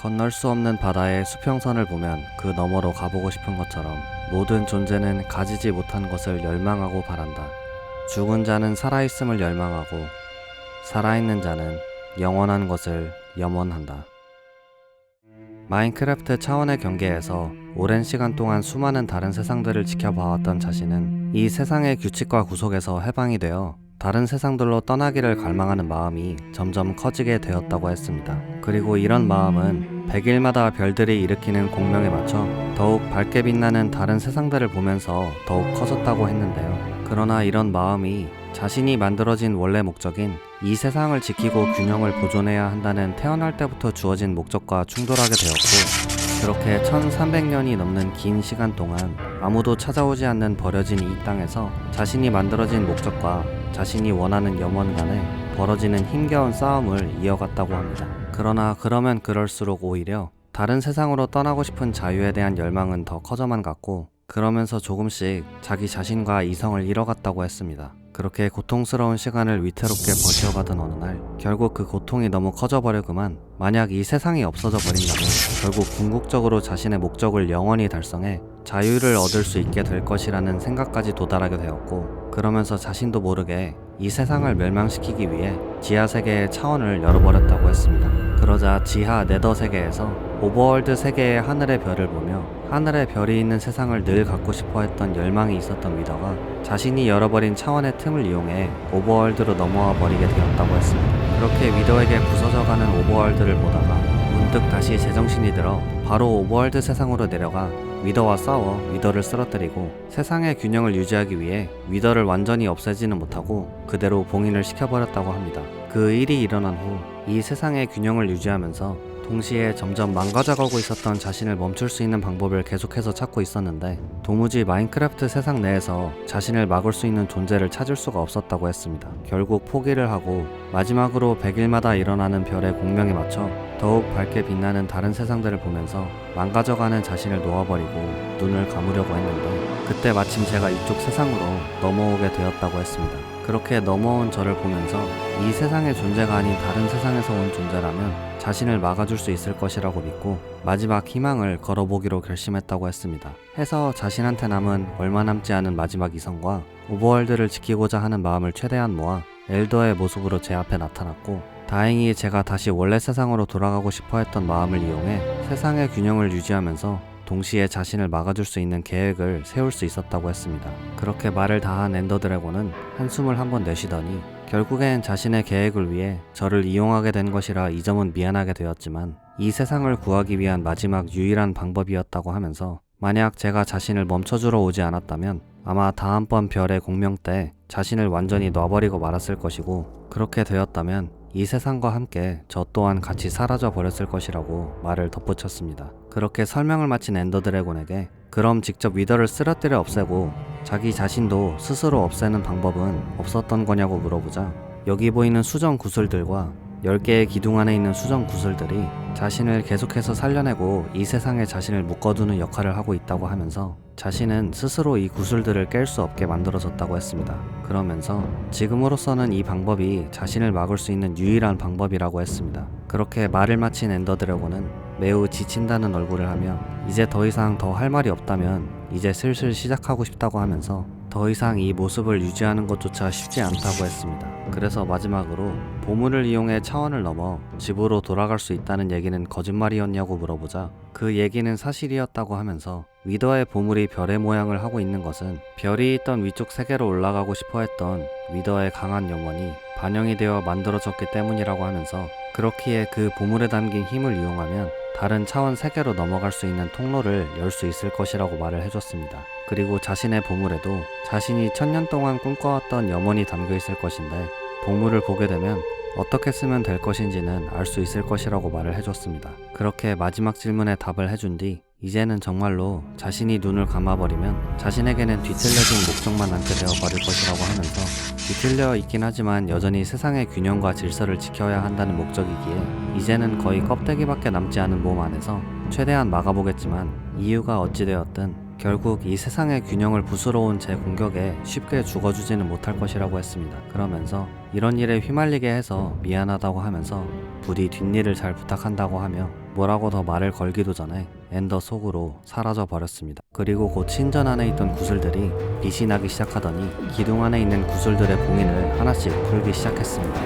건널 수 없는 바다의 수평선을 보면 그 너머로 가보고 싶은 것처럼 모든 존재는 가지지 못한 것을 열망하고 바란다. 죽은 자는 살아있음을 열망하고 살아있는 자는 영원한 것을 염원한다. 마인크래프트 차원의 경계에서 오랜 시간 동안 수많은 다른 세상들을 지켜봐왔던 자신은 이 세상의 규칙과 구속에서 해방이 되어 다른 세상들로 떠나기를 갈망하는 마음이 점점 커지게 되었다고 했습니다. 그리고 이런 마음은 100일마다 별들이 일으키는 공명에 맞춰 더욱 밝게 빛나는 다른 세상들을 보면서 더욱 커졌다고 했는데요. 그러나 이런 마음이 자신이 만들어진 원래 목적인 이 세상을 지키고 균형을 보존해야 한다는 태어날 때부터 주어진 목적과 충돌하게 되었고, 그렇게 1300년이 넘는 긴 시간 동안 아무도 찾아오지 않는 버려진 이 땅에서 자신이 만들어진 목적과 자신이 원하는 염원 간에 벌어지는 힘겨운 싸움을 이어갔다고 합니다. 그러나 그러면 그럴수록 오히려 다른 세상으로 떠나고 싶은 자유에 대한 열망은 더 커져만 갔고, 그러면서 조금씩 자기 자신과 이성을 잃어갔다고 했습니다. 그렇게 고통스러운 시간을 위태롭게 버텨가던 어느 날 결국 그 고통이 너무 커져버려 그만 만약 이 세상이 없어져 버린다면 결국 궁극적으로 자신의 목적을 영원히 달성해 자유를 얻을 수 있게 될 것이라는 생각까지 도달하게 되었고, 그러면서 자신도 모르게 이 세상을 멸망시키기 위해 지하 세계의 차원을 열어버렸다고 했습니다. 그러자 지하 네더 세계에서 오버월드 세계의 하늘의 별을 보며 하늘의 별이 있는 세상을 늘 갖고 싶어 했던 열망이 있었던 위더가 자신이 열어버린 차원의 틈을 이용해 오버월드로 넘어와 버리게 되었다고 했습니다. 그렇게 위더에게 부서져가는 오버월드를 보다가 문득 다시 제정신이 들어 바로 오버월드 세상으로 내려가 위더와 싸워 위더를 쓰러뜨리고 세상의 균형을 유지하기 위해 위더를 완전히 없애지는 못하고 그대로 봉인을 시켜버렸다고 합니다. 그 일이 일어난 후 이 세상의 균형을 유지하면서 동시에 점점 망가져가고 있었던 자신을 멈출 수 있는 방법을 계속해서 찾고 있었는데 도무지 마인크래프트 세상 내에서 자신을 막을 수 있는 존재를 찾을 수가 없었다고 했습니다. 결국 포기를 하고 마지막으로 100일마다 일어나는 별의 공명에 맞춰 더욱 밝게 빛나는 다른 세상들을 보면서 망가져가는 자신을 놓아버리고 눈을 감으려고 했는데 그때 마침 제가 이쪽 세상으로 넘어오게 되었다고 했습니다. 그렇게 넘어온 저를 보면서 이 세상의 존재가 아닌 다른 세상에서 온 존재라면 자신을 막아줄 수 있을 것이라고 믿고 마지막 희망을 걸어보기로 결심했다고 했습니다. 해서 자신한테 남은 얼마 남지 않은 마지막 이성과 오버월드를 지키고자 하는 마음을 최대한 모아 엘더의 모습으로 제 앞에 나타났고, 다행히 제가 다시 원래 세상으로 돌아가고 싶어 했던 마음을 이용해 세상의 균형을 유지하면서 동시에 자신을 막아줄 수 있는 계획을 세울 수 있었다고 했습니다. 그렇게 말을 다한 엔더 드래곤은 한숨을 한번 내쉬더니 결국엔 자신의 계획을 위해 저를 이용하게 된 것이라 이 점은 미안하게 되었지만 이 세상을 구하기 위한 마지막 유일한 방법이었다고 하면서 만약 제가 자신을 멈춰주러 오지 않았다면 아마 다음번 별의 공명 때 자신을 완전히 놔버리고 말았을 것이고, 그렇게 되었다면 이 세상과 함께 저 또한 같이 사라져 버렸을 것이라고 말을 덧붙였습니다. 그렇게 설명을 마친 엔더 드래곤에게 그럼 직접 위더를 쓰러뜨려 없애고 자기 자신도 스스로 없애는 방법은 없었던 거냐고 물어보자 여기 보이는 수정 구슬들과 10개의 기둥 안에 있는 수정 구슬들이 자신을 계속해서 살려내고 이 세상에 자신을 묶어두는 역할을 하고 있다고 하면서 자신은 스스로 이 구슬들을 깰 수 없게 만들어졌다고 했습니다. 그러면서 지금으로서는 이 방법이 자신을 막을 수 있는 유일한 방법이라고 했습니다. 그렇게 말을 마친 엔더 드래곤은 매우 지친다는 얼굴을 하며 이제 더 이상 더 할 말이 없다면 이제 슬슬 시작하고 싶다고 하면서 더 이상 이 모습을 유지하는 것조차 쉽지 않다고 했습니다. 그래서 마지막으로 보물을 이용해 차원을 넘어 집으로 돌아갈 수 있다는 얘기는 거짓말이었냐고 물어보자 그 얘기는 사실이었다고 하면서 위더의 보물이 별의 모양을 하고 있는 것은 별이 있던 위쪽 세계로 올라가고 싶어 했던 위더의 강한 영혼이 반영이 되어 만들어졌기 때문이라고 하면서 그렇기에 그 보물에 담긴 힘을 이용하면 다른 차원 세계로 넘어갈 수 있는 통로를 열 수 있을 것이라고 말을 해줬습니다. 그리고 자신의 보물에도 자신이 1000년 동안 꿈꿔왔던 염원이 담겨 있을 것인데 보물을 보게 되면 어떻게 쓰면 될 것인지는 알 수 있을 것이라고 말을 해줬습니다. 그렇게 마지막 질문에 답을 해준 뒤 이제는 정말로 자신이 눈을 감아버리면 자신에게는 뒤틀려진 목적만 남게 되어버릴 것이라고 하면서 뒤틀려 있긴 하지만 여전히 세상의 균형과 질서를 지켜야 한다는 목적이기에 이제는 거의 껍데기밖에 남지 않은 몸 안에서 최대한 막아보겠지만 이유가 어찌되었든 결국 이 세상의 균형을 부수러 온 제 공격에 쉽게 죽어주지는 못할 것이라고 했습니다. 그러면서 이런 일에 휘말리게 해서 미안하다고 하면서 부디 뒷일을 잘 부탁한다고 하며 뭐라고 더 말을 걸기도 전에 엔더 속으로 사라져 버렸습니다. 그리고 곧 신전 안에 있던 구슬들이 빛이 나기 시작하더니 기둥 안에 있는 구슬들의 봉인을 하나씩 풀기 시작했습니다.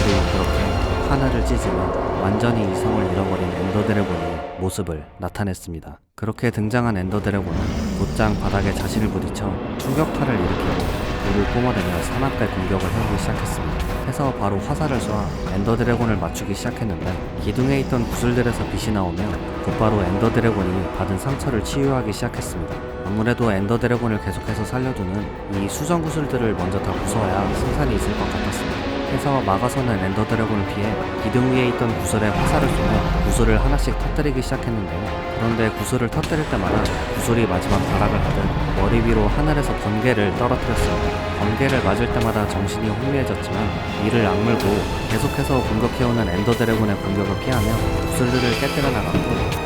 그리고 그렇게 하늘을 찢으며 완전히 이성을 잃어버린 엔더 드래곤이 모습을 나타냈습니다. 그렇게 등장한 엔더 드래곤은 곧장 바닥에 자신을 부딪혀 충격파를 일으키고 불을 뿜어대며 사납게 공격을 해오기 시작했습니다. 해서 바로 화살을 쏴 엔더 드래곤을 맞추기 시작했는데 기둥에 있던 구슬들에서 빛이 나오며 곧바로 엔더 드래곤이 받은 상처를 치유하기 시작했습니다. 아무래도 엔더 드래곤을 계속해서 살려두는 이 수정 구슬들을 먼저 다 부숴야 승산이 있을 것 같았습니다. 해서 막아서는 엔더 드래곤을 피해 기둥 위에 있던 구슬에 화살을 쏘며 구슬을 하나씩 터뜨리기 시작했는데요. 그런데 구슬을 터뜨릴 때마다 구슬이 마지막 발악을 하듯 머리 위로 하늘에서 번개를 떨어뜨렸습니다. 번개를 맞을 때마다 정신이 혼미해졌지만 이를 악물고 계속해서 공격해오는 엔더 드래곤의 공격을 피하며 구슬들을 깨뜨려 나갔고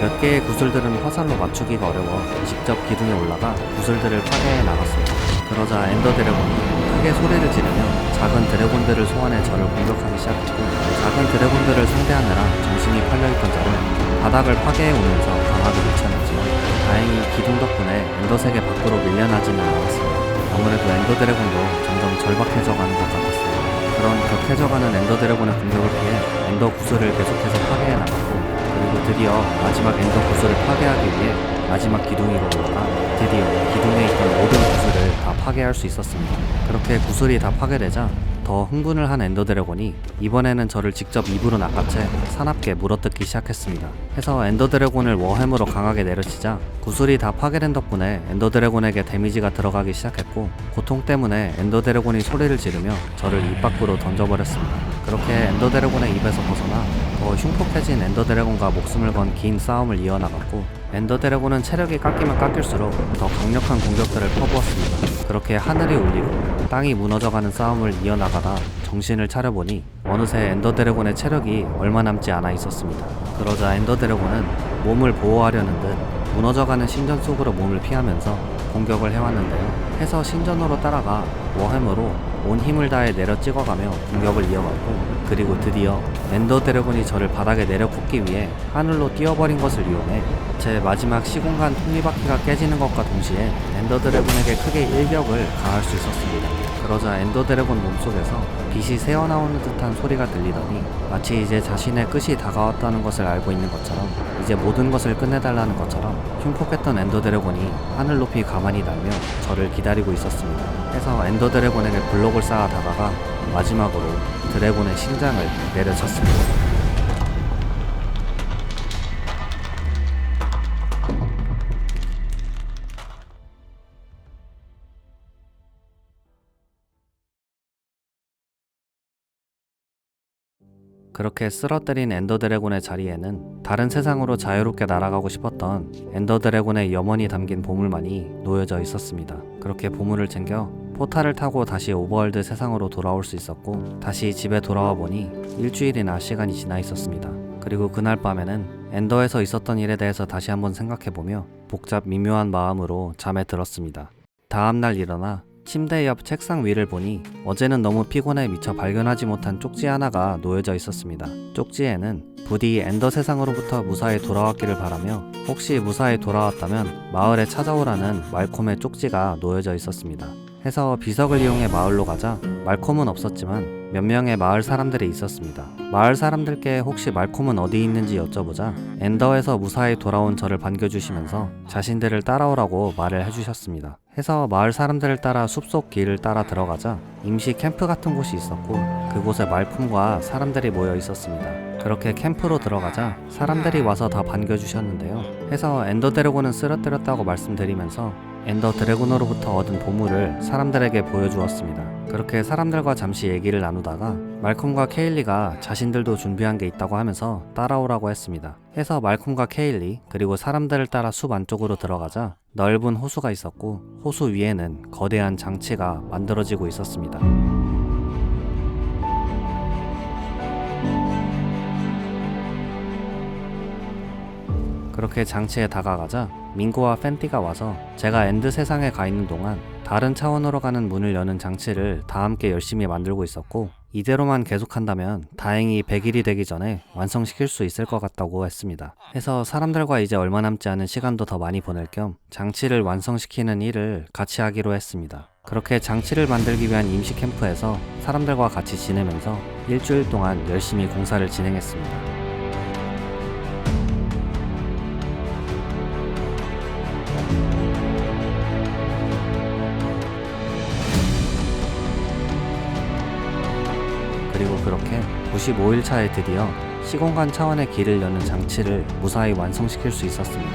몇 개의 구슬들은 화살로 맞추기가 어려워 직접 기둥에 올라가 구슬들을 파괴해 나갔습니다. 그러자 엔더 드래곤이 크게 소리를 지르며 작은 드래곤들을 소환해 저를 공격하기 시작했고 작은 드래곤들을 상대하느라 정신이 팔려있던 저를 바닥을 파괴해 오면서 강하게 밀쳐냈지만 다행히 기둥 덕분에 엔더세계 밖으로 밀려나지는 않았습니다. 아무래도 엔더 드래곤도 점점 절박해져가는 것 같았습니다. 그런 격해져가는 엔더 드래곤의 공격을 피해 엔더 구슬을 계속해서 파괴해 나갔고 그리고 드디어 마지막 엔더 구슬을 파괴하기 위해 마지막 기둥 위로 올라가 드디어 기둥에 있던 모든 구슬을 다 파괴할 수 있었습니다. 그렇게 구슬이 다 파괴되자 더 흥분을 한 엔더 드래곤이 이번에는 저를 직접 입으로 낚아채 사납게 물어뜯기 시작했습니다. 해서 엔더 드래곤을 워햄으로 강하게 내려치자 구슬이 다 파괴된 덕분에 엔더 드래곤에게 데미지가 들어가기 시작했고 고통 때문에 엔더 드래곤이 소리를 지르며 저를 입 밖으로 던져버렸습니다. 그렇게 엔더 드래곤의 입에서 벗어나 더 흉폭해진 엔더 드래곤과 목숨을 건 긴 싸움을 이어나갔고 엔더 드래곤은 체력이 깎이면 깎일수록 더 강력한 공격들을 퍼부었습니다. 그렇게 하늘이 울리고 땅이 무너져가는 싸움을 이어나가다 정신을 차려보니 어느새 엔더 드래곤의 체력이 얼마 남지 않아 있었습니다. 그러자 엔더 드래곤은 몸을 보호하려는 듯 무너져가는 신전 속으로 몸을 피하면서 공격을 해왔는데요. 해서 신전으로 따라가 워햄으로 온 힘을 다해 내려 찍어가며 공격을 이어갔고 그리고 드디어 엔더 드래곤이 저를 바닥에 내려 꽂기 위해 하늘로 뛰어버린 것을 이용해 제 마지막 시공간 톱니바퀴가 깨지는 것과 동시에 엔더 드래곤에게 크게 일격을 가할 수 있었습니다. 그러자 엔더 드래곤 몸속에서 빛이 새어나오는 듯한 소리가 들리더니 마치 이제 자신의 끝이 다가왔다는 것을 알고 있는 것처럼 이제 모든 것을 끝내달라는 것처럼 흉폭했던 엔더 드래곤이 하늘 높이 가만히 날며 저를 기다리고 있었습니다. 해서 엔더 드래곤에게 블록을 쌓아 다가가 마지막으로 드래곤의 심장을 내려쳤습니다. 그렇게 쓰러뜨린 엔더 드래곤의 자리에는 다른 세상으로 자유롭게 날아가고 싶었던 엔더 드래곤의 염원이 담긴 보물만이 놓여져 있었습니다. 그렇게 보물을 챙겨 포탈을 타고 다시 오버월드 세상으로 돌아올 수 있었고 다시 집에 돌아와 보니 일주일이나 시간이 지나 있었습니다. 그리고 그날 밤에는 엔더에서 있었던 일에 대해서 다시 한번 생각해보며 복잡 미묘한 마음으로 잠에 들었습니다. 다음날 일어나 침대 옆 책상 위를 보니 어제는 너무 피곤해 미처 발견하지 못한 쪽지 하나가 놓여져 있었습니다. 쪽지에는 부디 엔더 세상으로부터 무사히 돌아왔기를 바라며 혹시 무사히 돌아왔다면 마을에 찾아오라는 말콤의 쪽지가 놓여져 있었습니다. 해서 비석을 이용해 마을로 가자 말콤은 없었지만 몇 명의 마을 사람들이 있었습니다. 마을 사람들께 혹시 말콤은 어디 있는지 여쭤보자 엔더에서 무사히 돌아온 저를 반겨주시면서 자신들을 따라오라고 말을 해주셨습니다. 해서 마을 사람들을 따라 숲속 길을 따라 들어가자 임시 캠프 같은 곳이 있었고 그곳에 말콤과 사람들이 모여 있었습니다. 그렇게 캠프로 들어가자 사람들이 와서 다 반겨주셨는데요. 해서 엔더 드래곤은 쓰러뜨렸다고 말씀드리면서 엔더 드래곤으로부터 얻은 보물을 사람들에게 보여주었습니다. 그렇게 사람들과 잠시 얘기를 나누다가 말콤과 케일리가 자신들도 준비한 게 있다고 하면서 따라오라고 했습니다. 해서 말콤과 케일리 그리고 사람들을 따라 숲 안쪽으로 들어가자 넓은 호수가 있었고 호수 위에는 거대한 장치가 만들어지고 있었습니다. 그렇게 장치에 다가가자 밍고와 팬티가 와서 제가 엔드 세상에 가 있는 동안 다른 차원으로 가는 문을 여는 장치를 다 함께 열심히 만들고 있었고 이대로만 계속한다면 다행히 100일이 되기 전에 완성시킬 수 있을 것 같다고 했습니다. 해서 사람들과 이제 얼마 남지 않은 시간도 더 많이 보낼 겸 장치를 완성시키는 일을 같이 하기로 했습니다. 그렇게 장치를 만들기 위한 임시 캠프에서 사람들과 같이 지내면서 일주일 동안 열심히 공사를 진행했습니다. 그리고 그렇게 95일 차에 드디어 시공간 차원의 길을 여는 장치를 무사히 완성시킬 수 있었습니다.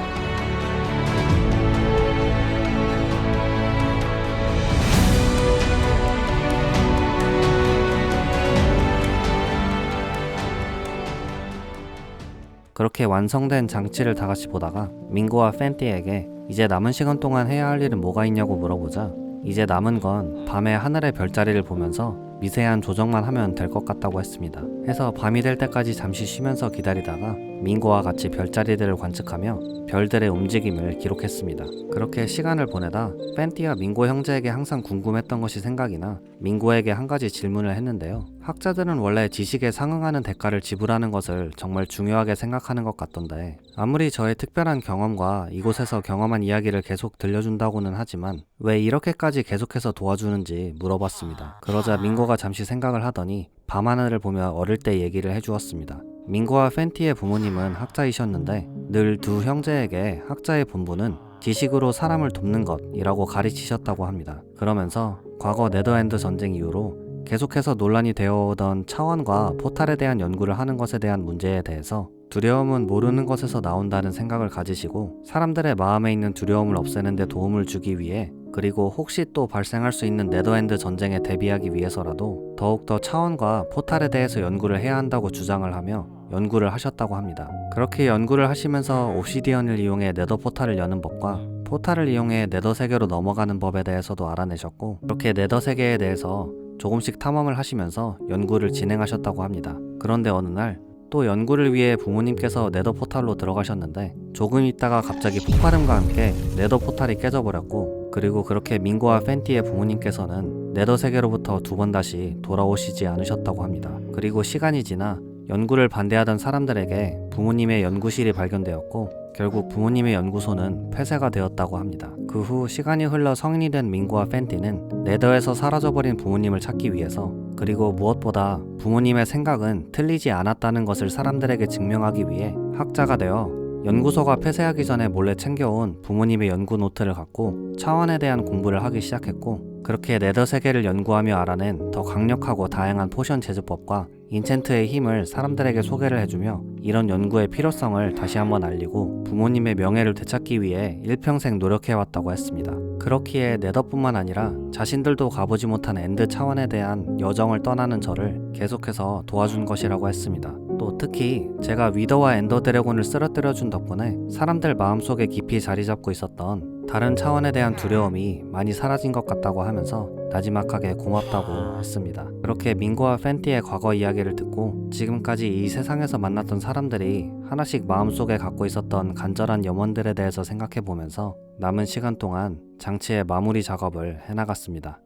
그렇게 완성된 장치를 다 같이 보다가 밍고와 팬티에게 이제 남은 시간 동안 해야 할 일은 뭐가 있냐고 물어보자 이제 남은 건 밤에 하늘의 별자리를 보면서 미세한 조정만 하면 될 것 같다고 했습니다. 해서 밤이 될 때까지 잠시 쉬면서 기다리다가 밍고와 같이 별자리들을 관측하며 별들의 움직임을 기록했습니다. 그렇게 시간을 보내다 팬티와 밍고 형제에게 항상 궁금했던 것이 생각이 나 밍고에게 한 가지 질문을 했는데요. 학자들은 원래 지식에 상응하는 대가를 지불하는 것을 정말 중요하게 생각하는 것 같던데 아무리 저의 특별한 경험과 이곳에서 경험한 이야기를 계속 들려준다고는 하지만 왜 이렇게까지 계속해서 도와주는지 물어봤습니다. 그러자 밍고가 잠시 생각을 하더니 밤하늘을 보며 어릴 때 얘기를 해주었습니다. 밍고와 팬티의 부모님은 학자이셨는데 늘 두 형제에게 학자의 본분은 지식으로 사람을 돕는 것이라고 가르치셨다고 합니다. 그러면서 과거 네더엔드 전쟁 이후로 계속해서 논란이 되어오던 차원과 포탈에 대한 연구를 하는 것에 대한 문제에 대해서 두려움은 모르는 것에서 나온다는 생각을 가지시고 사람들의 마음에 있는 두려움을 없애는 데 도움을 주기 위해 그리고 혹시 또 발생할 수 있는 네더엔드 전쟁에 대비하기 위해서라도 더욱더 차원과 포탈에 대해서 연구를 해야 한다고 주장을 하며 연구를 하셨다고 합니다. 그렇게 연구를 하시면서 옵시디언을 이용해 네더 포탈을 여는 법과 포탈을 이용해 네더 세계로 넘어가는 법에 대해서도 알아내셨고 그렇게 네더 세계에 대해서 조금씩 탐험을 하시면서 연구를 진행하셨다고 합니다. 그런데 어느 날 또 연구를 위해 부모님께서 네더 포탈로 들어가셨는데 조금 있다가 갑자기 폭발음과 함께 네더 포탈이 깨져버렸고 그리고 그렇게 밍고와 팬티의 부모님께서는 네더 세계로부터 두 번 다시 돌아오시지 않으셨다고 합니다. 그리고 시간이 지나 연구를 반대하던 사람들에게 부모님의 연구실이 발견되었고 결국 부모님의 연구소는 폐쇄가 되었다고 합니다. 그 후 시간이 흘러 성인이 된 밍고와 팬티는 네더에서 사라져버린 부모님을 찾기 위해서 그리고 무엇보다 부모님의 생각은 틀리지 않았다는 것을 사람들에게 증명하기 위해 학자가 되어 연구소가 폐쇄하기 전에 몰래 챙겨온 부모님의 연구 노트를 갖고 차원에 대한 공부를 하기 시작했고 그렇게 네더 세계를 연구하며 알아낸 더 강력하고 다양한 포션 제조법과 인챈트의 힘을 사람들에게 소개를 해주며 이런 연구의 필요성을 다시 한번 알리고 부모님의 명예를 되찾기 위해 일평생 노력해왔다고 했습니다. 그렇기에 네더뿐만 아니라 자신들도 가보지 못한 엔드 차원에 대한 여정을 떠나는 저를 계속해서 도와준 것이라고 했습니다. 또 특히 제가 위더와 엔더 드래곤을 쓰러뜨려준 덕분에 사람들 마음속에 깊이 자리 잡고 있었던 다른 차원에 대한 두려움이 많이 사라진 것 같다고 하면서 나지막하게 고맙다고 했습니다. 그렇게 밍고와 팬티의 과거 이야기를 듣고 지금까지 이 세상에서 만났던 사람들이 하나씩 마음속에 갖고 있었던 간절한 염원들에 대해서 생각해보면서 남은 시간 동안 장치의 마무리 작업을 해나갔습니다.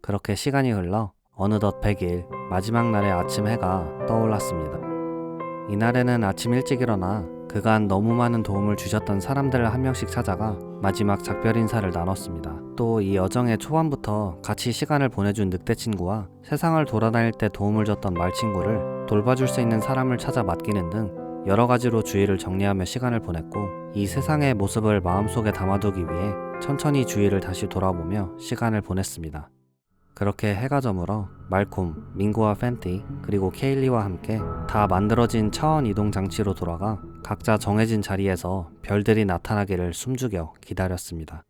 그렇게 시간이 흘러 어느덧 100일 마지막 날의 아침 해가 떠올랐습니다. 이날에는 아침 일찍 일어나 그간 너무 많은 도움을 주셨던 사람들을 한 명씩 찾아가 마지막 작별 인사를 나눴습니다. 또 이 여정의 초반부터 같이 시간을 보내준 늑대 친구와 세상을 돌아다닐 때 도움을 줬던 말 친구를 돌봐줄 수 있는 사람을 찾아 맡기는 등 여러 가지로 주위를 정리하며 시간을 보냈고 이 세상의 모습을 마음속에 담아두기 위해 천천히 주위를 다시 돌아보며 시간을 보냈습니다. 그렇게 해가 저물어 말콤, 밍고와 팬티, 그리고 케일리와 함께 다 만들어진 차원 이동 장치로 돌아가 각자 정해진 자리에서 별들이 나타나기를 숨죽여 기다렸습니다.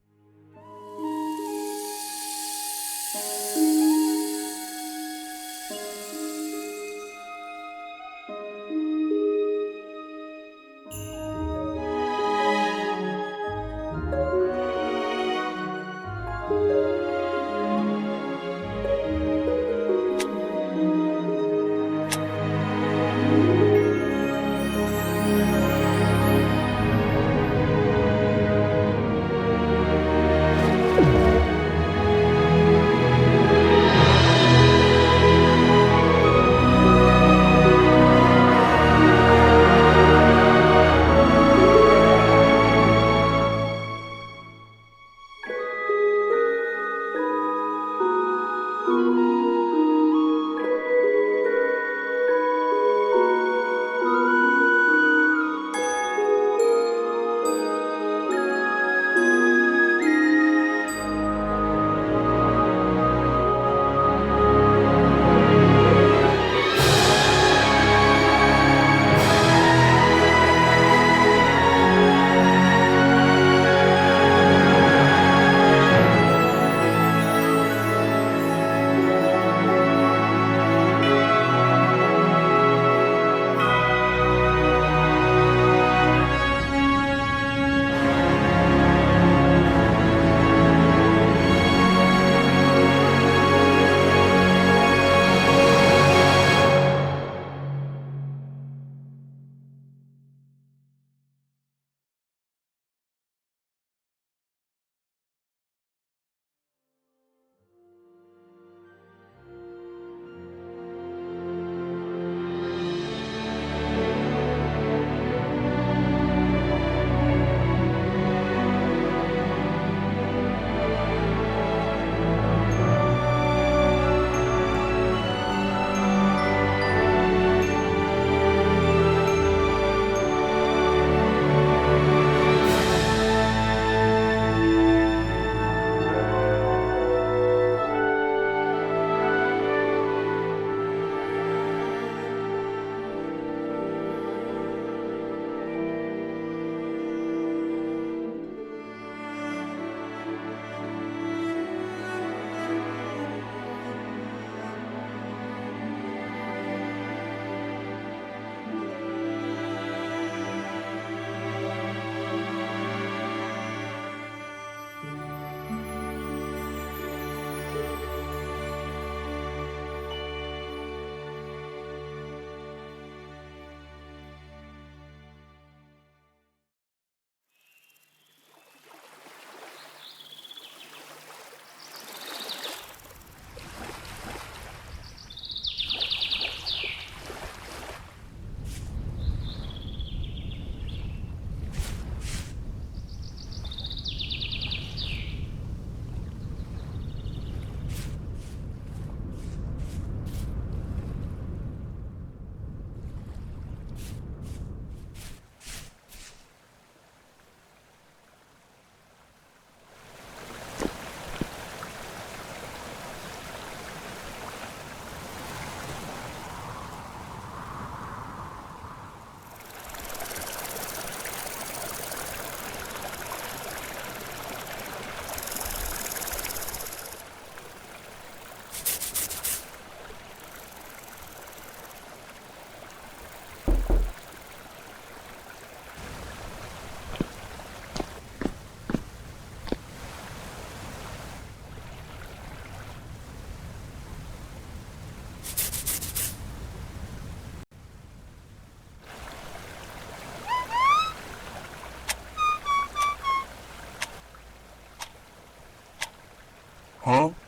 Huh?